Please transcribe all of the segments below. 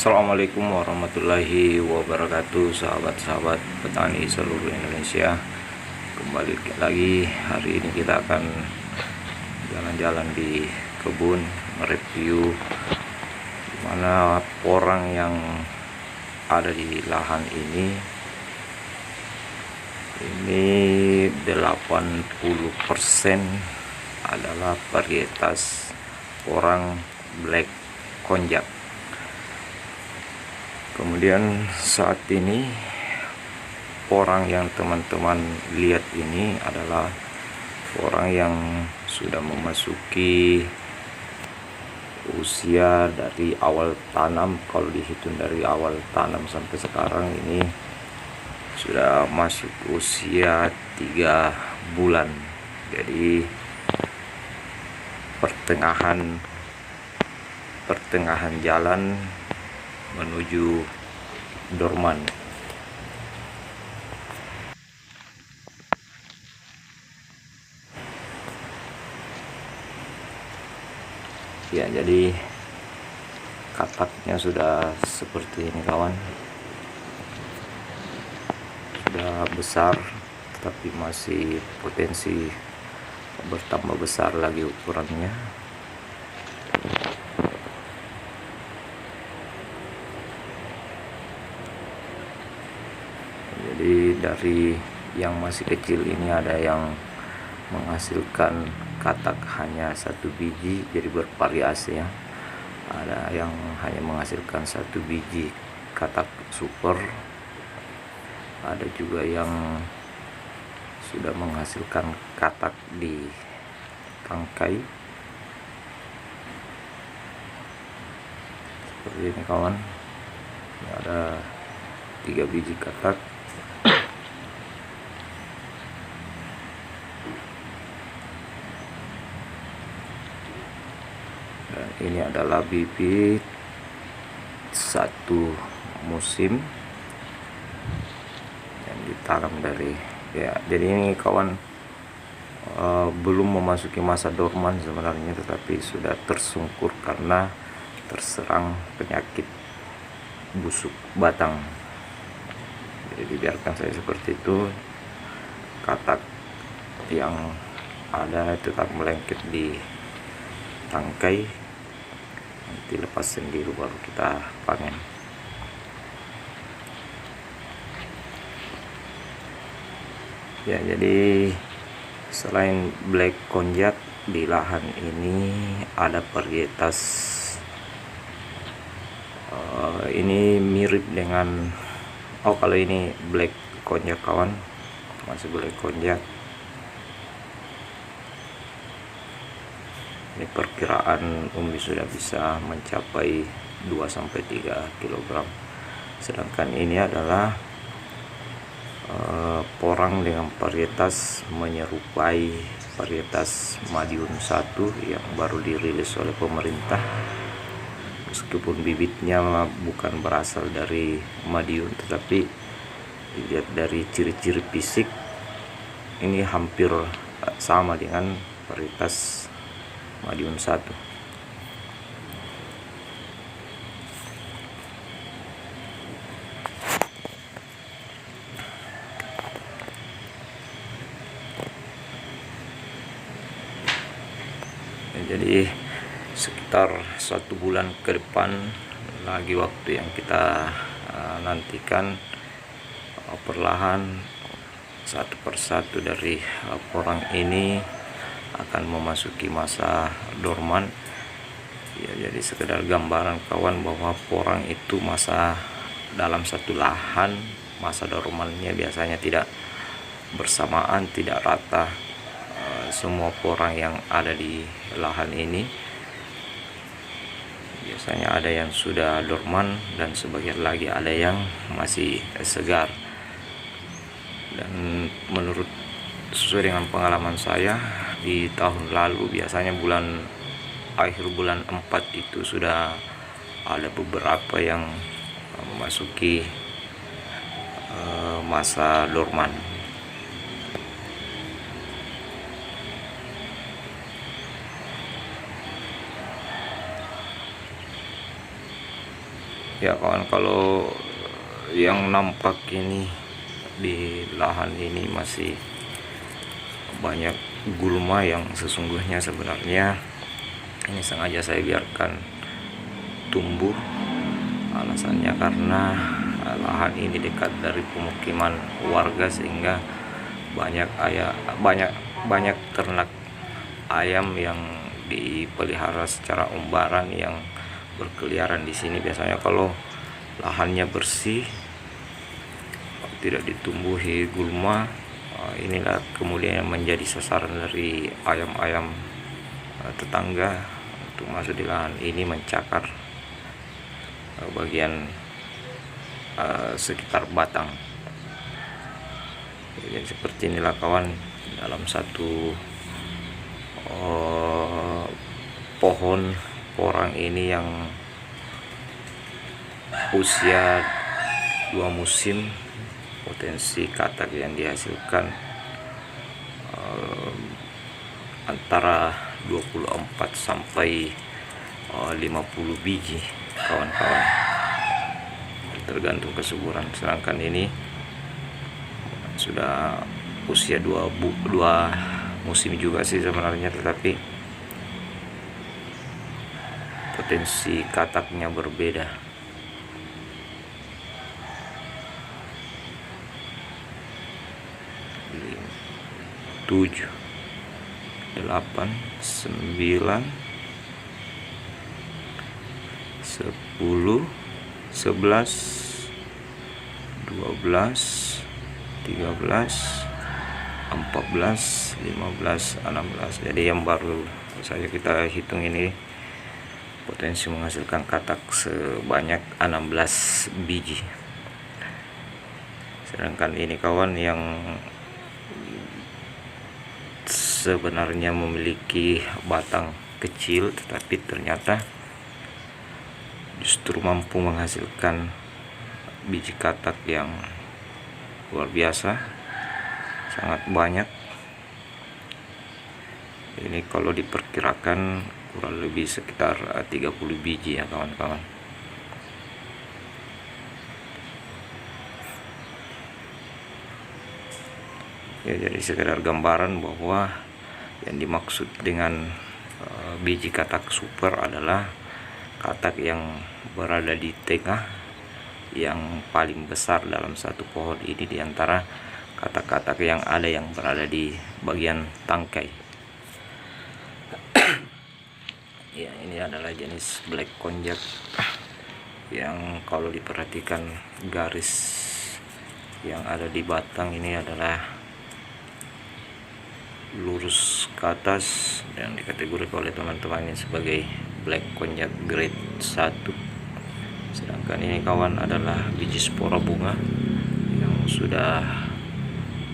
Assalamualaikum warahmatullahi wabarakatuh, sahabat-sahabat petani seluruh Indonesia. Kembali lagi, hari ini kita akan jalan-jalan di kebun, mereview mana porang yang ada di lahan ini. Ini 80% adalah varietas porang black konjac. Kemudian saat ini porang yang teman-teman lihat ini adalah porang yang sudah memasuki usia dari awal tanam. Kalau dihitung dari awal tanam sampai sekarang ini sudah masuk usia 3 bulan. Jadi pertengahan jalan menuju dorman. Ya, jadi kataknya sudah seperti ini kawan, sudah besar, tapi masih potensi bertambah besar lagi ukurannya. Jadi dari yang masih kecil ini ada yang menghasilkan katak hanya 1 biji, jadi bervariasi ya. Ada yang hanya menghasilkan 1 biji katak super, ada juga yang sudah menghasilkan katak di tangkai seperti ini kawan. Ini ada 3 biji katak. Dan ini adalah bibit 1 musim yang ditanam dari ya. Jadi ini kawan belum memasuki masa dorman sebenarnya, tetapi sudah tersungkur karena terserang penyakit busuk batang. Jadi dibiarkan saya seperti itu. Katak yang ada tetap melengket di tangkai, nanti lepas sendiri baru kita panen. Ya, jadi selain black konjac di lahan ini ada varietas ini mirip dengan kalau ini black konjac kawan, masih black konjac. Ini perkiraan umbi sudah bisa mencapai 2-3 kg. Sedangkan ini adalah porang dengan varietas menyerupai varietas Madiun 1 yang baru dirilis oleh pemerintah. Meskipun bibitnya bukan berasal dari Madiun, tetapi dilihat dari ciri-ciri fisik ini hampir sama dengan varietas Madiun 1. Jadi sekitar 1 bulan ke depan lagi waktu yang kita nantikan. Perlahan satu persatu dari porang ini akan memasuki masa dorman ya. Jadi sekedar gambaran kawan bahwa porang itu dalam satu lahan masa dormannya biasanya tidak bersamaan, tidak rata. Semua porang yang ada di lahan ini biasanya ada yang sudah dorman dan sebagian lagi ada yang masih segar. Dan menurut sesuai dengan pengalaman saya di tahun lalu, biasanya akhir bulan 4 itu sudah ada beberapa yang memasuki masa dorman. Ya kawan, kalau yang nampak ini di lahan ini masih banyak gulma yang sesungguhnya sebenarnya ini sengaja saya biarkan tumbuh. Alasannya karena lahan ini dekat dari pemukiman warga sehingga banyak ternak ayam yang dipelihara secara umbaran yang berkeliaran di sini. Biasanya kalau lahannya bersih, tidak ditumbuhi gulma, inilah kemudian yang menjadi sasaran dari ayam-ayam tetangga untuk masuk di lahan ini mencakar bagian sekitar batang. Jadi seperti inilah kawan, dalam satu pohon porang ini yang usia 2 musim, potensi katak yang dihasilkan antara 24 sampai 50 biji kawan-kawan, tergantung kesuburan. Sedangkan ini sudah usia 2 musim juga sih sebenarnya, tetapi potensi kataknya berbeda. 7, 8, 9, 10, 11, 12, 13, 14, 15, 16. Jadi yang baru saja kita hitung ini potensi menghasilkan katak sebanyak 16 biji. Sedangkan ini kawan yang sebenarnya memiliki batang kecil tetapi ternyata justru mampu menghasilkan biji katak yang luar biasa, sangat banyak. Ini kalau diperkirakan kurang lebih sekitar 30 biji ya kawan-kawan. Ya, jadi sekedar gambaran bahwa yang dimaksud dengan biji katak super adalah katak yang berada di tengah, yang paling besar dalam satu pohon ini di antara katak-katak yang ada yang berada di bagian tangkai. Ya, ini adalah jenis black konjac yang kalau diperhatikan garis yang ada di batang ini adalah lurus ke atas dan dikategorikan oleh teman-teman ini sebagai black konjac grade 1. Sedangkan ini kawan adalah biji spora bunga yang sudah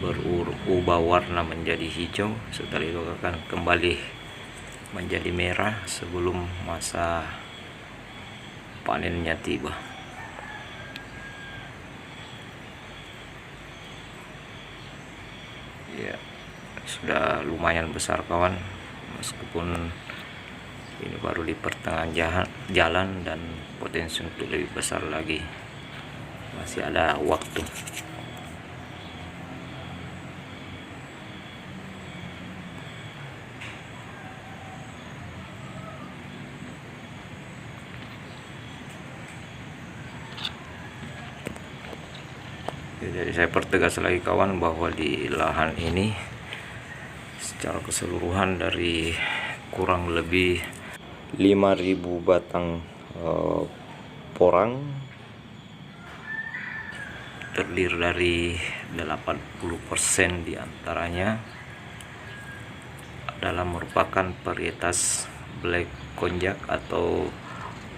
berubah warna menjadi hijau, setelah itu akan kembali menjadi merah sebelum masa panennya tiba. Ya, sudah lumayan besar kawan, meskipun ini baru di pertengahan jalan dan potensi untuk lebih besar lagi masih ada waktu. Jadi saya pertegas lagi kawan bahwa di lahan ini secara keseluruhan dari kurang lebih 5.000 batang porang, terdiri dari 80% diantaranya adalah merupakan varietas black konjac atau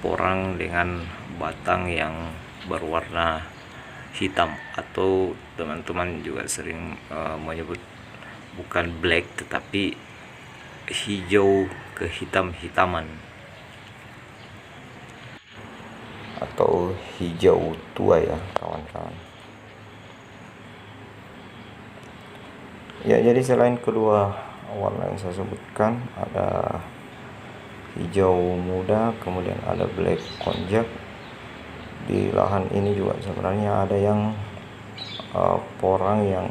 porang dengan batang yang berwarna hitam, atau teman-teman juga sering menyebut bukan black tetapi hijau kehitam-hitaman atau hijau tua ya kawan-kawan. Ya, jadi selain kedua warna yang saya sebutkan, ada hijau muda, kemudian ada black konjac, di lahan ini juga sebenarnya ada yang porang yang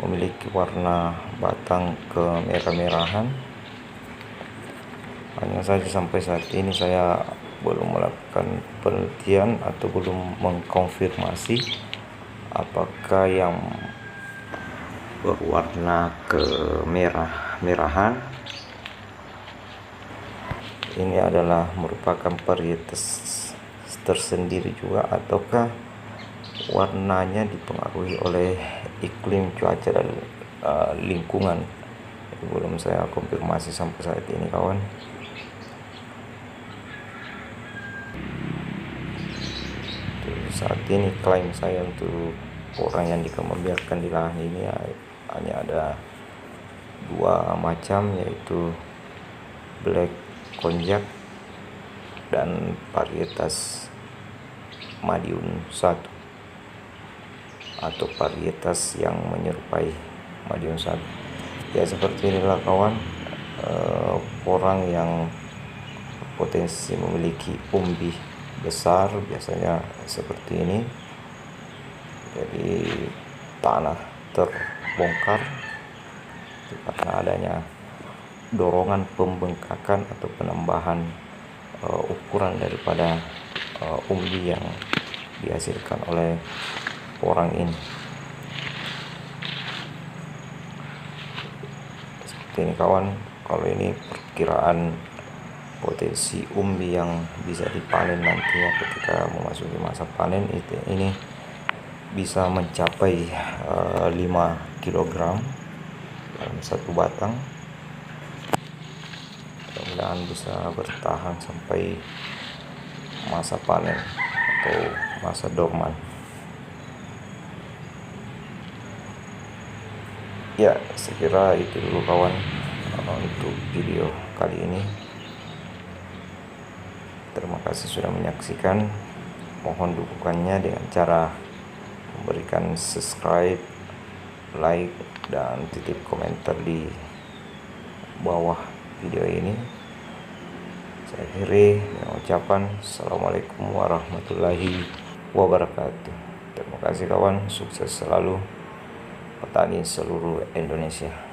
memiliki warna batang kemerah-merahan. Hanya saja sampai saat ini saya belum melakukan penelitian atau belum mengkonfirmasi apakah yang berwarna kemerah-merahan ini adalah merupakan varietas tersendiri juga, ataukah warnanya dipengaruhi oleh iklim, cuaca, dan lingkungan. Belum saya konfirmasi sampai saat ini, kawan. Saat ini klaim saya untuk orang yang dikembangbiakan di lahan ini hanya ada dua macam, yaitu Black Konjac dan varietas Madiun 1 atau varietas yang menyerupai Madiun 1. Ya, seperti inilah kawan, porang yang potensi memiliki umbi besar biasanya seperti ini. Jadi tanah terbongkar karena adanya dorongan pembengkakan atau penambahan ukuran daripada umbi yang dihasilkan oleh porang ini. Seperti ini kawan, kalau ini perkiraan potensi umbi yang bisa dipanen nantinya ketika memasuki masa panen, ini bisa mencapai 5 kg dalam satu batang. Mudah-mudahan bisa bertahan sampai masa panen atau masa dorman. Ya, saya kira itu dulu kawan untuk video kali ini. Terima kasih sudah menyaksikan. Mohon dukungannya dengan cara memberikan subscribe, like, dan titip komentar di bawah video ini. Saya akhiri dengan ucapan Assalamualaikum warahmatullahi wabarakatuh. Terima kasih kawan, sukses selalu petani seluruh Indonesia.